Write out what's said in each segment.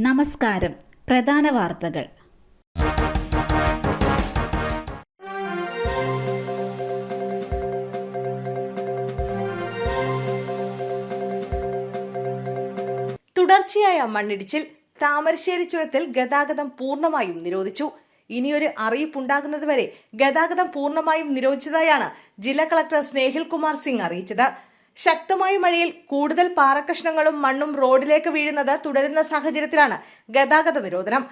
നമസ്കാരം. പ്രധാന വാർത്തകൾ. തുടർച്ചയായ മണ്ണിടിച്ചിൽ. താമരശ്ശേരി ചുരത്തിൽ ഗതാഗതം പൂർണ്ണമായും നിരോധിച്ചു. ഇനിയൊരു അറിയിപ്പുണ്ടാകുന്നതുവരെ ഗതാഗതം പൂർണ്ണമായും നിരോധിച്ചതായാണ് ജില്ലാ കളക്ടർ സ്നേഹിൽ കുമാർ സിംഗ് അറിയിച്ചത്. ശക്തമായ മഴയിൽ കൂടുതൽ പാറക്കഷ്ണങ്ങളും മണ്ണും റോഡിലേക്ക് വീഴുന്നത് തുടരുന്ന സാഹചര്യത്തിലാണ് ഗതാഗത നിരോധനം.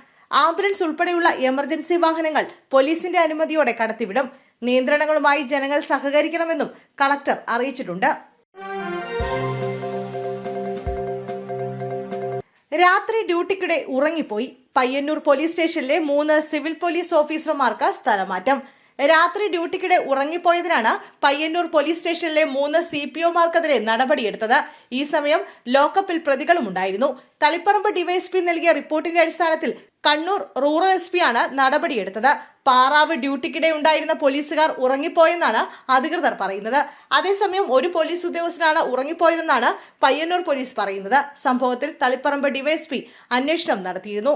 ആംബുലൻസ് ഉൾപ്പെടെയുള്ള എമർജൻസി വാഹനങ്ങൾ പോലീസിന്റെ അനുമതിയോടെ കടത്തിവിടും. നിയന്ത്രണങ്ങളുമായി ജനങ്ങൾ സഹകരിക്കണമെന്നും കളക്ടർ അറിയിച്ചിട്ടുണ്ട്. രാത്രി ഡ്യൂട്ടിക്കിടെ ഉറങ്ങിപ്പോയി. പയ്യന്നൂർ പോലീസ് സ്റ്റേഷനിലെ 3 സിവിൽ പോലീസ് ഓഫീസർമാർക്ക് സ്ഥലമാറ്റം. രാത്രി ഡ്യൂട്ടിക്കിടെ ഉറങ്ങിപ്പോയതിനാണ് പയ്യന്നൂർ പോലീസ് സ്റ്റേഷനിലെ 3 CPOമാർക്കെതിരെ നടപടിയെടുത്തത്. ഈ സമയം ലോക്കപ്പിൽ പ്രതികളുമുണ്ടായിരുന്നു. തളിപ്പറമ്പ് ഡിവൈഎസ്പി നൽകിയ റിപ്പോർട്ടിന്റെ അടിസ്ഥാനത്തിൽ കണ്ണൂർ റൂറൽ SP ആണ് നടപടിയെടുത്തത്. പാറാവ് ഡ്യൂട്ടിക്കിടെ ഉണ്ടായിരുന്ന പോലീസുകാർ ഉറങ്ങിപ്പോയെന്നാണ് അധികൃതർ പറയുന്നത്. അതേസമയം ഒരു പോലീസ് ഉദ്യോഗസ്ഥനാണ് ഉറങ്ങിപ്പോയതെന്നാണ് പയ്യന്നൂർ പോലീസ് പറയുന്നത്. സംഭവത്തിൽ തളിപ്പറമ്പ് ഡിവൈഎസ്പി അന്വേഷണം നടത്തിയിരുന്നു.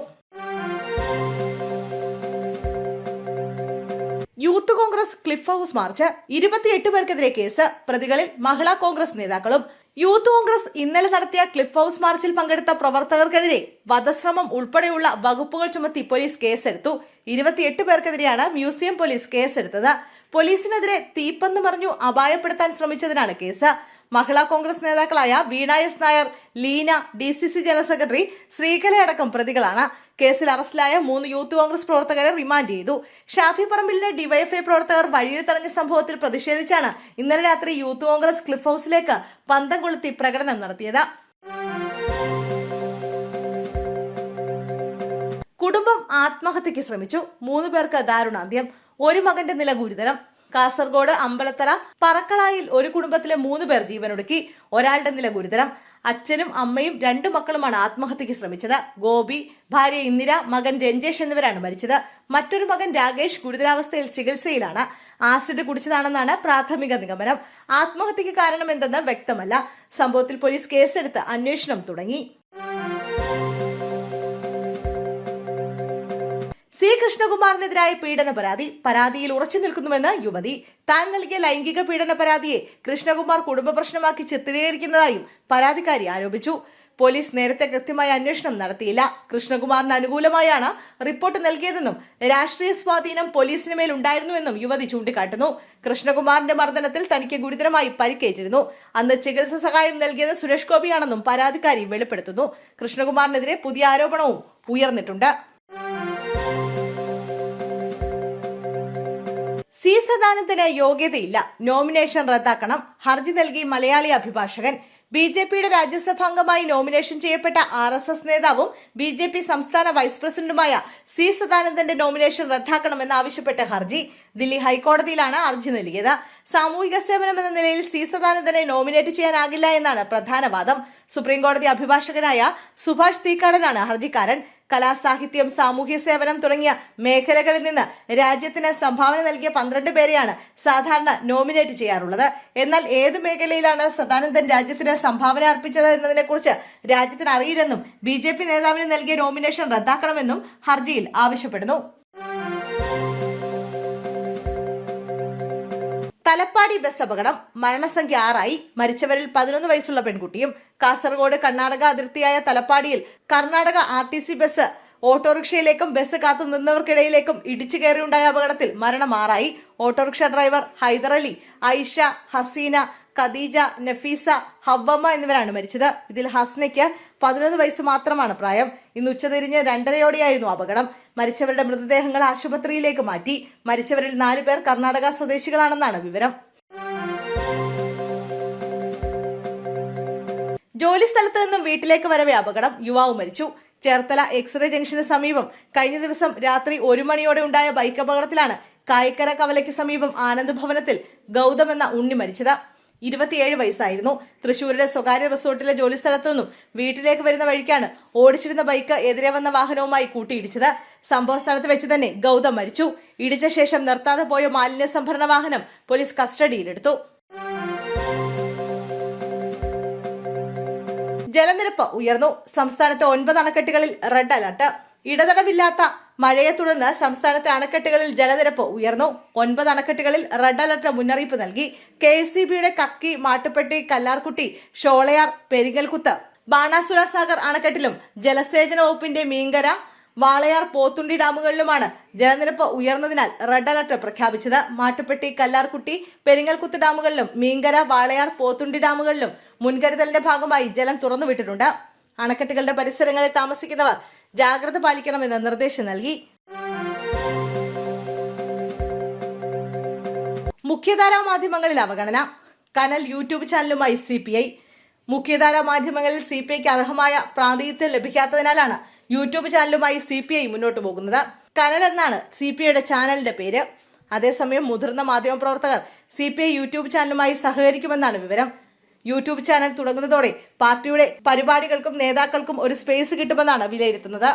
Youth Congress cliff house March. 28 പേർക്കെതിരെ കേസ്. പ്രതികളിൽ മഹിളാ കോൺഗ്രസ് നേതാക്കളും. യൂത്ത് കോൺഗ്രസ് ഇന്നലെ നടത്തിയ ക്ലിഫ് ഹൗസ് മാർച്ചിൽ പങ്കെടുത്ത പ്രവർത്തകർക്കെതിരെ വധശ്രമം ഉൾപ്പെടെയുള്ള വകുപ്പുകൾ ചുമത്തി പോലീസ് കേസെടുത്തു. 28 പേർക്കെതിരെയാണ് മ്യൂസിയം പോലീസ് കേസെടുത്തത്. പോലീസിനെതിരെ തീപ്പന്ത് മറിഞ്ഞു അപായപ്പെടുത്താൻ ശ്രമിച്ചതിനാണ് കേസ്. മഹിളാ കോൺഗ്രസ് നേതാക്കളായ Veena S Nair, Leena, DCC general secretary ശ്രീകലയടക്കം പ്രതികളാണ്. കേസിൽ അറസ്റ്റിലായ 3 യൂത്ത് കോൺഗ്രസ് പ്രവർത്തകരെ റിമാൻഡ് ചെയ്തു. ഷാഫി പറമ്പിലിനെ ഡിവൈഎഫ്ഐ പ്രവർത്തകർ വഴിയിൽ തടഞ്ഞ സംഭവത്തിൽ പ്രതിഷേധിച്ചാണ് ഇന്നലെ രാത്രി യൂത്ത് കോൺഗ്രസ് ക്ലിഫ് ഹൗസിലേക്ക് പന്തം കൊളുത്തി പ്രകടനം നടത്തിയത്. കുടുംബം ആത്മഹത്യക്ക് ശ്രമിച്ചു. 3 പേർക്ക് ദാരുണാന്ത്യം. ഒരു മകന്റെ നില ഗുരുതരം. കാസർഗോഡ് അമ്പലത്തറ പറക്കളായിൽ ഒരു കുടുംബത്തിലെ 3 പേർ ജീവനൊടുക്കി. ഒരാളുടെ നില ഗുരുതരം. അച്ഛനും അമ്മയും 2 മക്കളുമാണ് ആത്മഹത്യക്ക് ശ്രമിച്ചത്. ഗോപി, ഭാര്യ ഇന്ദിര, മകൻ രഞ്ജേഷ് എന്നിവരാണ് മരിച്ചത്. മറ്റൊരു മകൻ രാകേഷ് ഗുരുതരാവസ്ഥയിൽ ചികിത്സയിലാണ്. ആസിഡ് കുടിച്ചതാണെന്നാണ് പ്രാഥമിക നിഗമനം. ആത്മഹത്യക്ക് കാരണം എന്തെന്ന് വ്യക്തമല്ല. സംഭവത്തിൽ പോലീസ് കേസെടുത്ത് അന്വേഷണം തുടങ്ങി. C. കൃഷ്ണകുമാറിനെതിരായ പീഡന പരാതി. പരാതിയിൽ ഉറച്ചു നിൽക്കുന്നുവെന്ന് യുവതി. താൻ നൽകിയ ലൈംഗിക പീഡന പരാതിയെ കൃഷ്ണകുമാർ കുടുംബ പ്രശ്നമാക്കി ചിത്രീകരിക്കുന്നതായും പരാതിക്കാരി ആരോപിച്ചു. പോലീസ് നേരത്തെ കൃത്യമായ അന്വേഷണം നടത്തിയില്ല. കൃഷ്ണകുമാറിന് അനുകൂലമായാണ് റിപ്പോർട്ട് നൽകിയതെന്നും രാഷ്ട്രീയ സ്വാധീനം പോലീസിന് മേൽ ഉണ്ടായിരുന്നുവെന്നും യുവതി ചൂണ്ടിക്കാട്ടുന്നു. കൃഷ്ണകുമാറിന്റെ മർദ്ദനത്തിൽ തനിക്ക് ഗുരുതരമായി പരിക്കേറ്റിരുന്നു. അന്ന് ചികിത്സാ സഹായം നൽകിയത് സുരേഷ് ഗോപിയാണെന്നും പരാതിക്കാരി വെളിപ്പെടുത്തുന്നു. കൃഷ്ണകുമാറിനെതിരെ പുതിയ ആരോപണവും ഉയർന്നിട്ടുണ്ട്. C. സദാനന്ദന് യോഗ്യതയില്ല, നോമിനേഷൻ റദ്ദാക്കണം. ഹർജി നൽകി മലയാളി അഭിഭാഷകൻ. BJPയുടെ രാജ്യസഭാംഗമായി നോമിനേഷൻ ചെയ്യപ്പെട്ട RSS നേതാവും BJP സംസ്ഥാന വൈസ് പ്രസിഡന്റുമായ C. സദാനന്ദന്റെ നോമിനേഷൻ റദ്ദാക്കണമെന്നാവശ്യപ്പെട്ട ഹർജി ദില്ലി ഹൈക്കോടതിയിലാണ് ഹർജി നൽകിയത്. സാമൂഹിക സേവനം എന്ന നിലയിൽ C. സദാനന്ദനെ നോമിനേറ്റ് ചെയ്യാനാകില്ല എന്നാണ് പ്രധാന വാദം. സുപ്രീംകോടതി അഭിഭാഷകനായ സുഭാഷ് തീക്കാടനാണ് ഹർജിക്കാരൻ. കലാ, സാഹിത്യം, സാമൂഹ്യ സേവനം തുടങ്ങിയ മേഖലകളിൽ നിന്ന് രാജ്യത്തിന് സംഭാവന നൽകിയ 12 പേരെയാണ് സാധാരണ നോമിനേറ്റ് ചെയ്യാറുള്ളത്. എന്നാൽ ഏതു മേഖലയിലാണ് സദാനന്ദൻ രാജ്യത്തിന് സംഭാവന അർപ്പിച്ചത് എന്നതിനെക്കുറിച്ച് രാജ്യത്തിന് അറിയില്ലെന്നും BJP നേതാവിന് നൽകിയ നോമിനേഷൻ റദ്ദാക്കണമെന്നും ഹർജിയിൽ ആവശ്യപ്പെടുന്നു. തലപ്പാടി ബസ് അപകടം. മരണസംഖ്യ 6 ആയി. മരിച്ചവരിൽ 11 വയസ്സുള്ള പെൺകുട്ടിയും. കാസർഗോഡ് കർണാടക അതിർത്തിയായ തലപ്പാടിയിൽ കർണാടക RTC ബസ് ഓട്ടോറിക്ഷയിലേക്കും ബസ് കാത്തു നിന്നവർക്കിടയിലേക്കും ഇടിച്ചു കയറിയുണ്ടായ അപകടത്തിൽ മരണം 6 ആയി. ഓട്ടോറിക്ഷ ഡ്രൈവർ ഹൈദർ അലി, ഐഷ, ഹസീന, ഖദീജ, നഫീസ, ഹവ്വമ്മ എന്നിവരാണ് മരിച്ചത്. ഇതിൽ ഹസ്നയ്ക്ക് 11 വയസ്സ് മാത്രമാണ് പ്രായം. ഇന്ന് ഉച്ചതിരിഞ്ഞ് 2:30 അപകടം. മരിച്ചവരുടെ മൃതദേഹങ്ങൾ ആശുപത്രിയിലേക്ക് മാറ്റി. മരിച്ചവരിൽ 4 പേർ കർണാടക സ്വദേശികളാണെന്നാണ് വിവരം. ജോലി സ്ഥലത്ത് നിന്നും വീട്ടിലേക്ക് വരവെ അപകടം. യുവാവ് മരിച്ചു. ചേർത്തല എക്സ്റേ ജംഗ്ഷന് സമീപം കഴിഞ്ഞ ദിവസം രാത്രി 1 മണിയോടെ ഉണ്ടായ ബൈക്ക് അപകടത്തിലാണ് കായിക്കര കവലയ്ക്ക് സമീപം ആനന്ദ് ഭവനത്തിൽ ഗൗതം എന്ന ഉണ്ണി മരിച്ചത്. 27 വയസ്സായിരുന്നു. തൃശൂരിലെ സ്വകാര്യ റിസോർട്ടിലെ ജോലി സ്ഥലത്തു നിന്നും വീട്ടിലേക്ക് വരുന്ന വഴിക്കാണ് ഓടിച്ചിരുന്ന ബൈക്ക് എതിരെ വന്ന വാഹനവുമായി കൂട്ടിയിടിച്ചത്. സംഭവ സ്ഥലത്ത് വെച്ച് തന്നെ ഗൗതം മരിച്ചു. ഇടിച്ച ശേഷം നിർത്താതെ പോയ മാലിന്യ സംഭരണ വാഹനം പോലീസ് കസ്റ്റഡിയിലെടുത്തു. ജലനിരപ്പ് ഉയർന്നു. സംസ്ഥാനത്തെ 9 അണക്കെട്ടുകളിൽ റെഡ് അലർട്ട്. ഇടതടവില്ലാത്ത മഴയെ തുടർന്ന് സംസ്ഥാനത്തെ അണക്കെട്ടുകളിൽ ജലനിരപ്പ് ഉയർന്നു. 9 അണക്കെട്ടുകളിൽ റെഡ് അലർട്ട് മുന്നറിയിപ്പ് നൽകി. KSEBയുടെ കക്കി, മാട്ടുപ്പെട്ടി, കല്ലാർകുട്ടി, ഷോളയാർ, പെരിങ്ങൽകുത്ത്, ബാണാസുര സാഗർ അണക്കെട്ടിലും ജലസേചന വകുപ്പിന്റെ മീങ്കര, വാളയാർ, പോത്തുണ്ടി ഡാമുകളിലുമാണ് ജലനിരപ്പ് ഉയർന്നതിനാൽ റെഡ് അലർട്ട് പ്രഖ്യാപിച്ചത്. മാട്ടുപ്പെട്ടി, കല്ലാർകുട്ടി, പെരിങ്ങൽകുത്ത് ഡാമുകളിലും മീങ്കര, വാളയാർ, പോത്തുണ്ടി ഡാമുകളിലും മുൻകരുതലിന്റെ ഭാഗമായി ജലം തുറന്നുവിട്ടിട്ടുണ്ട്. അണക്കെട്ടുകളുടെ പരിസരങ്ങളിൽ താമസിക്കുന്നവർ ജാഗ്രത പാലിക്കണമെന്ന് നിർദ്ദേശം നൽകി. മുഖ്യധാരാ മാധ്യമങ്ങളിൽ അവഗണന. കനൽ യൂട്യൂബ് ചാനലുമായി CPI. മുഖ്യധാരാ മാധ്യമങ്ങളിൽ CPIക്ക് അർഹമായ പ്രാതിനിധ്യം ലഭിക്കാത്തതിനാലാണ് യൂട്യൂബ് ചാനലുമായി CPI മുന്നോട്ട് പോകുന്നത്. കനൽ എന്നാണ് CPIയുടെ ചാനലിന്റെ പേര്. അതേസമയം മുതിർന്ന മാധ്യമപ്രവർത്തകർ CPI യൂട്യൂബ് ചാനലുമായി സഹകരിക്കുമെന്നാണ് വിവരം. യൂട്യൂബ് ചാനൽ തുടങ്ങുന്നതോടെ പാർട്ടിയുടെ പരിപാടികൾക്കും നേതാക്കൾക്കും ഒരു സ്പേസ് കിട്ടുമെന്നാണ് വിലയിരുത്തുന്നത്.